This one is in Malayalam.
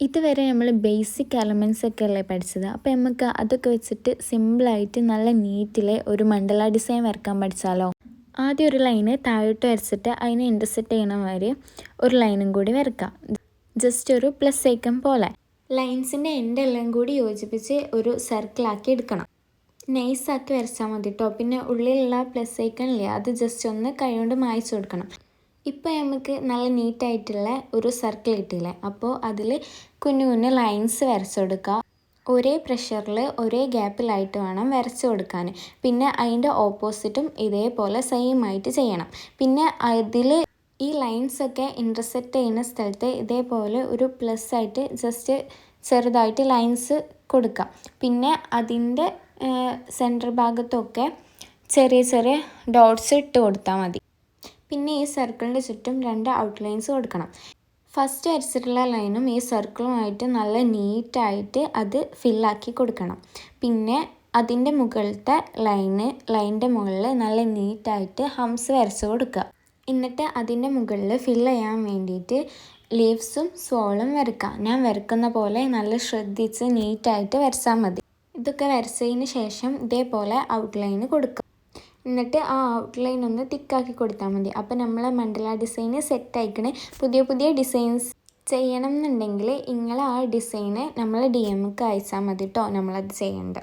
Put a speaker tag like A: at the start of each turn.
A: ഇതുവരെ നമ്മൾ ബേസിക് എലമെൻറ്റ്സ് ഒക്കെ അല്ലേ പഠിച്ചത്. അപ്പോൾ നമുക്ക് അതൊക്കെ വെച്ചിട്ട് സിമ്പിളായിട്ട് നല്ല നീറ്റിൽ ഒരു മണ്ഡല ഡിസൈൻ വരക്കാൻ പഠിച്ചാലോ? ആദ്യം ഒരു ലൈന് താഴോട്ട് വരച്ചിട്ട് അതിനെ ഇൻ്റർസെക്റ്റ് ചെയ്യണ മാതിരി ഒരു ലൈനും കൂടി വരക്കാം. ജസ്റ്റ് ഒരു പ്ലസ് ഐക്കൺ പോലെ. ലൈൻസിൻ്റെ എൻഡെല്ലാം കൂടി യോജിപ്പിച്ച് ഒരു സർക്കിളാക്കി എടുക്കണം. നൈസാക്കി വരച്ചാൽ മതി കേട്ടോ. പിന്നെ ഉള്ളിലുള്ള പ്ലസ് ഐക്കൺ ഇല്ലേ, അത് ജസ്റ്റ് ഒന്ന് കൈകൊണ്ട് മായ്ച്ചു കൊടുക്കണം. ഇപ്പോൾ നമുക്ക് നല്ല നീറ്റായിട്ടുള്ള ഒരു സർക്കിൾ കിട്ടിയില്ലേ. അപ്പോൾ അതിൽ കുഞ്ഞു കുഞ്ഞു ലൈൻസ് വരച്ചു കൊടുക്കുക. ഒരേ പ്രഷറിൽ ഒരേ ഗ്യാപ്പിലായിട്ട് വേണം വരച്ചു കൊടുക്കാൻ. പിന്നെ അതിൻ്റെ ഓപ്പോസിറ്റും ഇതേപോലെ സെയിം ആയിട്ട് ചെയ്യണം. പിന്നെ അതിൽ ഈ ലൈൻസൊക്കെ ഇൻ്റർസെക്റ്റ് ചെയ്യുന്ന സ്ഥലത്ത് ഇതേപോലെ ഒരു പ്ലസ് ആയിട്ട് ജസ്റ്റ് ചെറുതായിട്ട് ലൈൻസ് കൊടുക്കുക. പിന്നെ അതിൻ്റെ സെൻറ്റർ ഭാഗത്തൊക്കെ ചെറിയ ചെറിയ ഡോട്ട്സ് ഇട്ട് കൊടുത്താൽ മതി. പിന്നെ ഈ സർക്കിളിൻ്റെ ചുറ്റും 2 ഔട്ട്ലൈൻസ് കൊടുക്കണം. ഫസ്റ്റ് വരച്ചിട്ടുള്ള ലൈനും ഈ സർക്കിളുമായിട്ട് നല്ല നീറ്റായിട്ട് അത് ഫില്ലാക്കി കൊടുക്കണം. പിന്നെ അതിൻ്റെ മുകളിലത്തെ ലൈനിൻ്റെ മുകളിൽ നല്ല നീറ്റായിട്ട് ഹംസ് വരച്ച് കൊടുക്കുക. എന്നിട്ട് അതിൻ്റെ മുകളിൽ ഫില്ല് ചെയ്യാൻ വേണ്ടിയിട്ട് ലീവ്സും സോളും വരക്കുക. ഞാൻ വരക്കുന്ന പോലെ നല്ല ശ്രദ്ധിച്ച് നീറ്റായിട്ട് വരച്ചാൽ മതി. ഇതൊക്കെ വരച്ചതിന് ശേഷം ഇതേപോലെ ഔട്ട്ലൈന് കൊടുക്കുക. എന്നിട്ട് ആ ഔട്ട്ലൈൻ ഒന്ന് തിക്കാക്കി കൊടുത്താൽ മതി. അപ്പോൾ നമ്മളെ മണ്ഡല ഡിസൈന് സെറ്റ് ആയിക്കണേ. പുതിയ പുതിയ ഡിസൈൻസ് ചെയ്യണം എന്നുണ്ടെങ്കിൽ നിങ്ങൾ ആ ഡിസൈന് നമ്മളെ DM ക്ക് അയച്ചാൽ മതി കേട്ടോ. നമ്മളത് ചെയ്യേണ്ട.